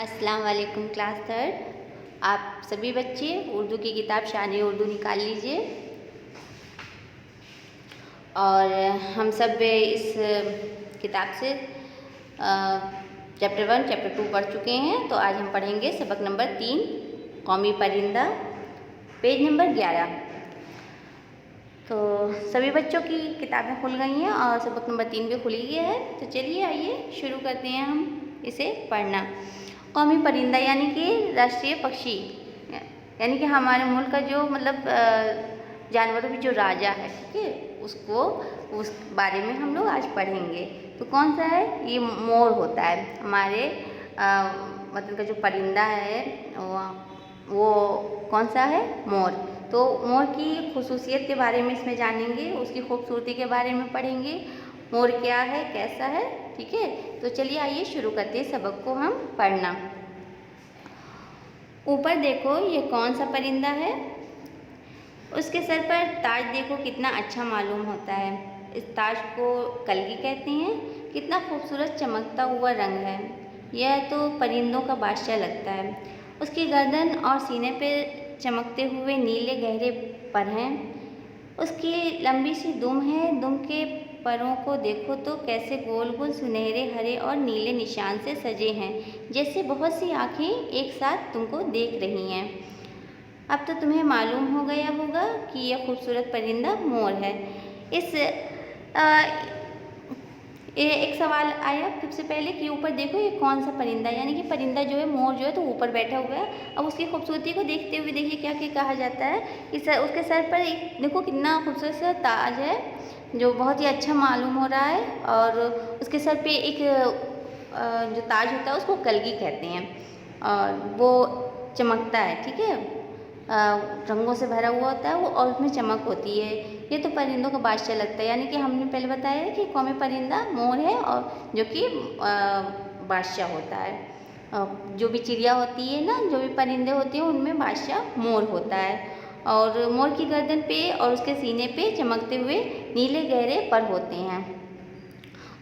अस्सलाम वालेकुम class third. आप सभी बच्चे उर्दू की किताब शान उर्दू निकाल लीजिए। और हम सब इस किताब से चैप्टर 1 चैप्टर 2 पढ़ चुके हैं। तो आज हम पढ़ेंगे सबक नंबर 3 कौमी परिंदा, पेज नंबर 11। तो सभी बच्चों की किताबें खुल गई हैं और सबक नंबर 3 भी खुल गया है। तो चलिए आइए शुरू करते हैं हम इसे पढ़ना। कौमी परिंदा यानी कि राष्ट्रीय पक्षी, यानी कि हमारे मुल्क का जो जानवरों की जो राजा है, ठीक है, उसको उस बारे में हम लोग आज पढ़ेंगे। तो कौन सा है? ये मोर होता है हमारे का जो परिंदा है वो कौन सा है? मोर। तो मोर की खुसूसियत के बारे में इसमें जानेंगे, उसकी खूबसूरती के बारे में पढ़ेंगे, मोर क्या है, कैसा है, ठीक है। तो चलिए आइए शुरू करते हैं सबक को हम पढ़ना। ऊपर देखो ये कौन सा परिंदा है? उसके सर पर ताज देखो, कितना अच्छा मालूम होता है। इस ताज को कलगी कहते हैं। कितना खूबसूरत चमकता हुआ रंग है। यह तो परिंदों का बादशाह लगता है। उसकी गर्दन और सीने पे चमकते हुए नीले गहरे पर हैं। उसकी लंबी सी दुम है। दुम के परों को देखो तो कैसे गोल गोल सुनहरे हरे और नीले निशान से सजे हैं, जैसे बहुत सी आँखें एक साथ तुमको देख रही हैं। अब तो तुम्हें मालूम हो गया होगा कि यह खूबसूरत परिंदा मोर है। एक सवाल आया सबसे पहले कि ऊपर देखो ये कौन सा परिंदा है, यानी कि परिंदा जो है मोर जो है तो ऊपर बैठा हुआ है। अब उसकी खूबसूरती को देखते हुए देखिए क्या क्या कहा जाता है कि उसके सर पर एक देखो कितना खूबसूरत सा ताज है जो बहुत ही अच्छा मालूम हो रहा है। और उसके सर पे एक जो ताज होता है उसको कलगी कहते हैं और वो चमकता है, ठीक है, रंगों से भरा हुआ होता है वो और उसमें चमक होती है। ये तो परिंदों का बादशाह लगता है, यानी कि हमने पहले बताया है कि कौमी परिंदा मोर है और जो कि बादशाह होता है। जो भी चिड़िया होती है ना, जो भी परिंदे होते हैं उनमें बादशाह मोर होता है। और मोर की गर्दन पे और उसके सीने पे चमकते हुए नीले गहरे पर होते हैं।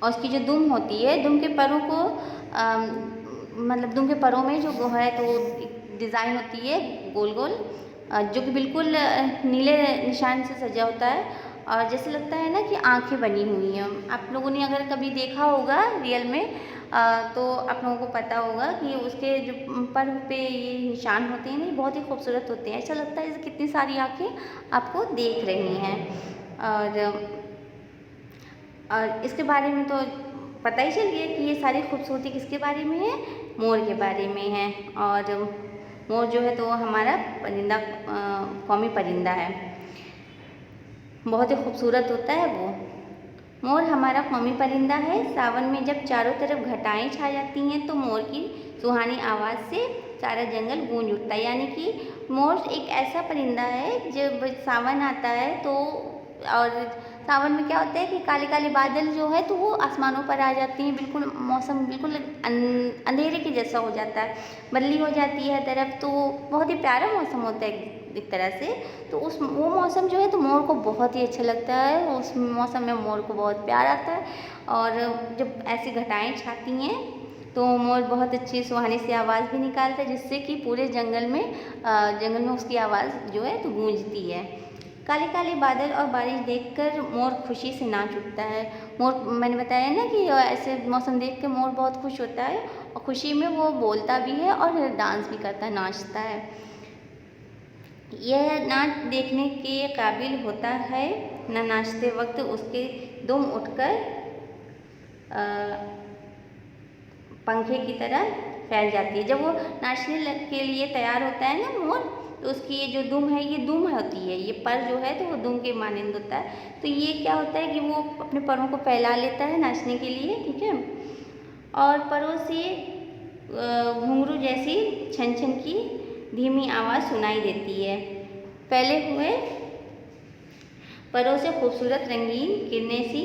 और उसकी जो दुम होती है, दुम के परों को दुम के परों में जो है तो डिज़ाइन होती है गोल गोल, जो कि बिल्कुल नीले निशान से सजा होता है और जैसे लगता है ना कि आंखें बनी हुई हैं। आप लोगों ने अगर कभी देखा होगा रियल में तो आप लोगों को पता होगा कि उसके जो पर पे ये निशान होते हैं ना, ये बहुत ही खूबसूरत होते हैं। ऐसा लगता है जैसे कितनी सारी आंखें आपको देख रही हैं। और इसके बारे में तो पता ही चल गया कि ये सारी खूबसूरती किसके बारे में है? मोर के बारे में है। और मोर जो है तो हमारा परिंदा कौमी परिंदा है, बहुत ही खूबसूरत होता है वो। मोर हमारा कौमी परिंदा है। सावन में जब चारों तरफ घटाएं छा जाती हैं तो मोर की सुहानी आवाज़ से सारा जंगल गूंज उठता है। यानी कि मोर एक ऐसा परिंदा है जब सावन आता है तो, और सावन में क्या होता है कि काले काले बादल जो है तो वो आसमानों पर आ जाते हैं, बिल्कुल मौसम बिल्कुल अंधेरे के जैसा हो जाता है, बदली हो जाती है तरफ, तो बहुत ही प्यारा मौसम होता है एक तरह से। तो वो मौसम जो है तो मोर को बहुत ही अच्छा लगता है। उस मौसम में मोर को बहुत प्यार आता है। और जब ऐसी घटाएं छाती हैं तो मोर बहुत अच्छी सुहानी सी आवाज़ भी निकालता है, जिससे कि पूरे जंगल में उसकी आवाज़ जो है तो गूंजती है। काले काले बादल और बारिश देखकर मोर खुशी से नाच उठता है। मोर, मैंने बताया ना कि ऐसे मौसम देख कर मोर बहुत खुश होता है और खुशी में वो बोलता भी है और डांस भी करता है, नाचता है। यह नाच देखने के काबिल होता है। न नाचते वक्त उसके दुम उठकर पंखे की तरह फैल जाती है। जब वो नाचने के लिए तैयार होता है ना मोर, तो उसकी ये जो दुम है, ये दुम होती है, ये पर जो है तो वो दुम के मानंद होता है। तो ये क्या होता है कि वो अपने परों को फैला लेता है नाचने के लिए, ठीक है, और परों से घुंघरू जैसी छन छन की धीमी आवाज़ सुनाई देती है। फैले हुए परों से खूबसूरत रंगीन किरणें सी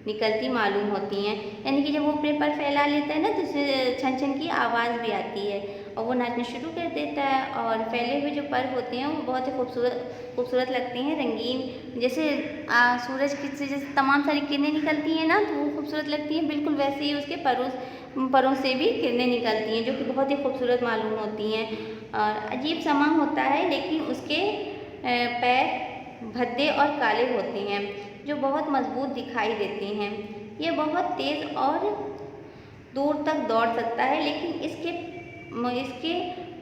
निकलती मालूम होती हैं। यानी कि जब वो अपने पर फैला लेता है ना तो उससे छन छन की आवाज़ भी आती है और वो नाचना शुरू कर देता है। और फैले हुए जो पर होते हैं वो बहुत ही खूबसूरत लगते हैं, रंगीन। जैसे सूरज की से जैसे तमाम सारी किरणें निकलती हैं ना तो वो खूबसूरत लगती हैं, बिल्कुल वैसे ही उसके परों से भी किरणें निकलती हैं जो कि बहुत ही खूबसूरत मालूम होती हैं। और अजीब समा होता है, लेकिन उसके पैर भद्दे और काले होते हैं जो बहुत मजबूत दिखाई देते हैं। ये बहुत तेज़ और दूर तक दौड़ सकता है, लेकिन इसके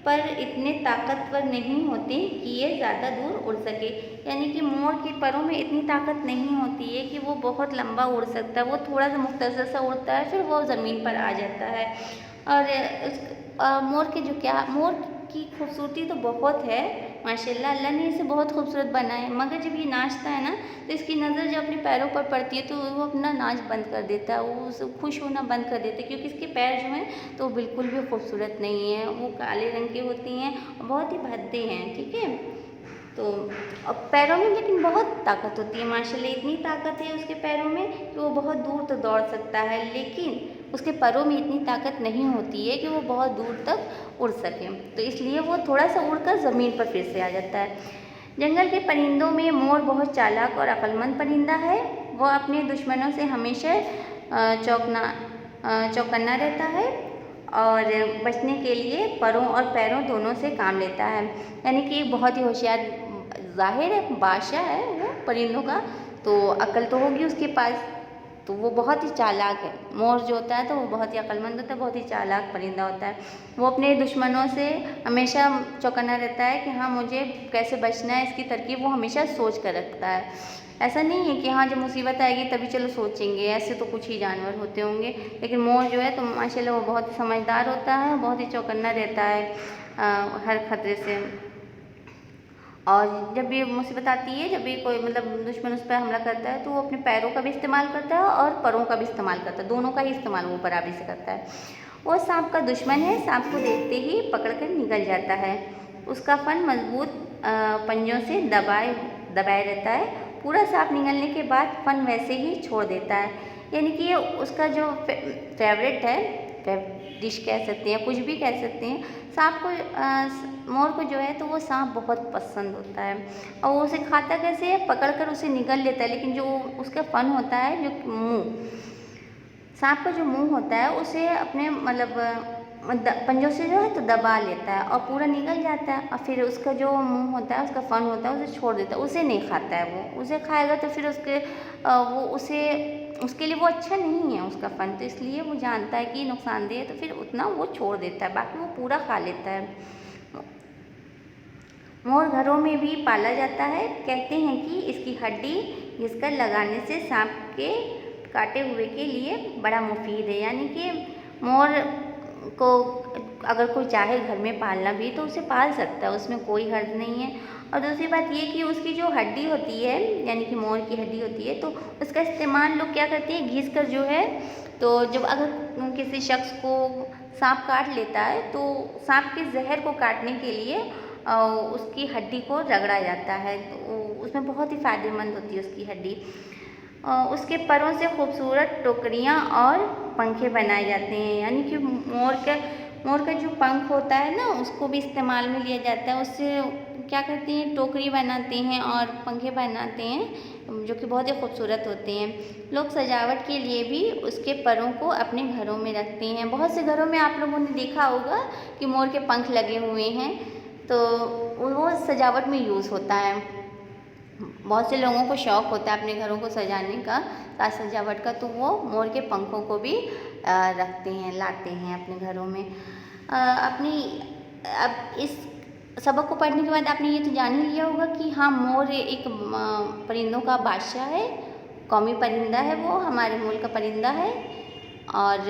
पर इतने ताकतवर नहीं होते कि ये ज़्यादा दूर उड़ सके। यानी कि मोर के परों में इतनी ताकत नहीं होती है कि वो बहुत लंबा उड़ सकता है। वो थोड़ा सा मुख्तसर सा उड़ता है, फिर वो ज़मीन पर आ जाता है। और मोर की खूबसूरती तो बहुत है माशाल्लाह, अल्लाह ने इसे बहुत खूबसूरत बनाया है। मगर जब ये नाचता है ना तो इसकी नज़र जब अपने पैरों पर पड़ती है तो वो अपना नाच बंद कर देता है, वो खुश होना बंद कर देता है, क्योंकि इसके पैर जो हैं तो बिल्कुल भी खूबसूरत नहीं है। वो काले रंग के होती हैं और बहुत ही भद्दे हैं, ठीक है। तो अब पैरों में लेकिन बहुत ताकत होती है माशाल्लाह, इतनी ताकत है उसके पैरों में कि वो बहुत दूर तक दौड़ सकता है, लेकिन उसके परों में इतनी ताकत नहीं होती है कि वो बहुत दूर तक उड़ सके। तो इसलिए वो थोड़ा सा उड़कर ज़मीन पर फिर से आ जाता है। जंगल के परिंदों में मोर बहुत चालाक और अक्लमंद परिंदा है। वो अपने दुश्मनों से हमेशा चौकन्ना रहता है और बचने के लिए परों और पैरों दोनों से काम लेता है। यानी कि बहुत ही होशियार, ज़ाहिर है बादशाह है वो परिंदों का, तो अक्ल तो होगी उसके पास, तो वो बहुत ही चालाक है। मोर जो होता है तो वो बहुत ही अक्लमंद होता है, बहुत ही चालाक परिंदा होता है। वो अपने दुश्मनों से हमेशा चौकन्ना रहता है कि हाँ मुझे कैसे बचना है, इसकी तरकीब वो हमेशा सोच कर रखता है। ऐसा नहीं है कि हाँ जब मुसीबत आएगी तभी चलो सोचेंगे, ऐसे तो कुछ ही जानवर होते होंगे, लेकिन मोर जो है तो माशाल्लाह वो बहुत ही समझदार होता है, बहुत ही चौकन्ना रहता है हर खतरे से। और जब भी मुसीबत आती है, जब भी कोई मतलब दुश्मन उस पर हमला करता है तो वो अपने पैरों का भी इस्तेमाल करता है और परों का भी इस्तेमाल करता है, दोनों का ही इस्तेमाल वो बराबरी से करता है। वो सांप का दुश्मन है, सांप को देखते ही पकड़कर निकल जाता है। उसका फन मजबूत पंजों से दबाए रहता है। पूरा सांप निकलने के बाद फन वैसे ही छोड़ देता है। यानी कि उसका जो फेवरेट है, डिश कह सकते हैं, कुछ भी कह सकते हैं, सांप को मोर को जो है तो वो सांप बहुत पसंद होता है और वो उसे खाता कैसे है, पकड़कर उसे निगल लेता है, लेकिन जो उसका फन होता है, जो मुंह, सांप का जो मुंह होता है उसे अपने मतलब पंजों से जो है तो दबा लेता है और पूरा निकल जाता है। और फिर उसका जो मुंह होता है, उसका फन होता है, उसे छोड़ देता है, उसे नहीं खाता है। वो उसे खाएगा तो फिर उसके लिए वो अच्छा नहीं है उसका फन, तो इसलिए वो जानता है कि नुकसानदेह है, तो फिर उतना वो छोड़ देता है, बाकी वो पूरा खा लेता है। मोर घरों में भी पाला जाता है। कहते हैं कि इसकी हड्डी घिसकर लगाने से सांप के काटे हुए के लिए बड़ा मुफीद है। यानी कि मोर को अगर कोई चाहे घर में पालना भी तो उसे पाल सकता है, उसमें कोई हर्ज नहीं है। और दूसरी बात ये कि उसकी जो हड्डी होती है, यानी कि मोर की हड्डी होती है, तो उसका इस्तेमाल लोग क्या करते हैं, घिस कर जो है, तो जब अगर किसी शख्स को सांप काट लेता है तो सांप के जहर को काटने के लिए उसकी हड्डी को रगड़ा जाता है, तो उसमें बहुत ही फ़ायदेमंद होती है उसकी हड्डी। उसके परों से खूबसूरत टोकरियाँ और पंखे बनाए जाते हैं। यानी कि मोर का जो पंख होता है ना, उसको भी इस्तेमाल में लिया जाता है। उससे क्या करते हैं, टोकरी बनाते हैं और पंखे बनाते हैं जो कि बहुत ही खूबसूरत होते हैं। लोग सजावट के लिए भी उसके परों को अपने घरों में रखते हैं। बहुत से घरों में आप लोगों ने देखा होगा कि मोर के पंख लगे हुए हैं, तो वो सजावट में यूज़ होता है। बहुत से लोगों को शौक़ होता है अपने घरों को सजाने का, साज सजावट का, तो वो मोर के पंखों को भी रखते हैं, लाते हैं अपने घरों में। अब इस सबक को पढ़ने के बाद आपने ये तो जान ही लिया होगा कि हाँ मोर एक परिंदों का बादशाह है, कौमी परिंदा है, वो हमारे मुल्क का परिंदा है और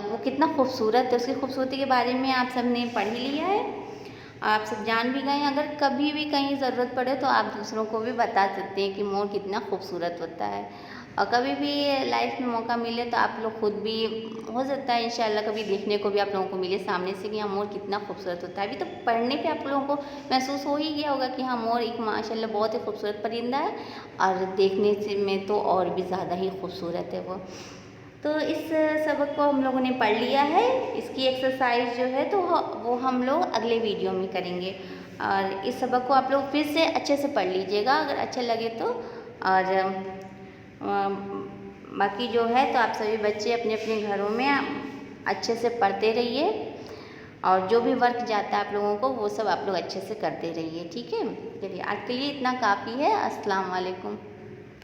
वो कितना खूबसूरत है। उसकी खूबसूरती के बारे में आप सब ने पढ़ ही लिया है, आप सब जान भी गए। अगर कभी भी कहीं ज़रूरत पड़े तो आप दूसरों को भी बता सकते हैं कि मोर कितना खूबसूरत होता है। और कभी भी लाइफ में मौका मिले तो आप लोग खुद भी, हो सकता है इंशाल्लाह कभी देखने को भी आप लोगों को मिले सामने से कि हाँ मोर कितना खूबसूरत होता है। अभी तो पढ़ने पे आप लोगों को महसूस हो ही गया होगा कि हाँ मोर एक माशाल्लाह बहुत ही खूबसूरत परिंदा है और देखने से में तो और भी ज़्यादा ही खूबसूरत है वो। तो इस सबक को हम लोगों ने पढ़ लिया है। इसकी एक्सरसाइज जो है तो वो हम लोग अगले वीडियो में करेंगे। और इस सबक को आप लोग फिर से अच्छे से पढ़ लीजिएगा अगर अच्छा लगे तो। और बाकी जो है तो आप सभी बच्चे अपने अपने घरों में अच्छे से पढ़ते रहिए और जो भी वर्क जाता है आप लोगों को वो सब आप लोग अच्छे से करते रहिए, ठीक है। चलिए आज के लिए इतना काफ़ी है। अस्सलाम वालेकुम।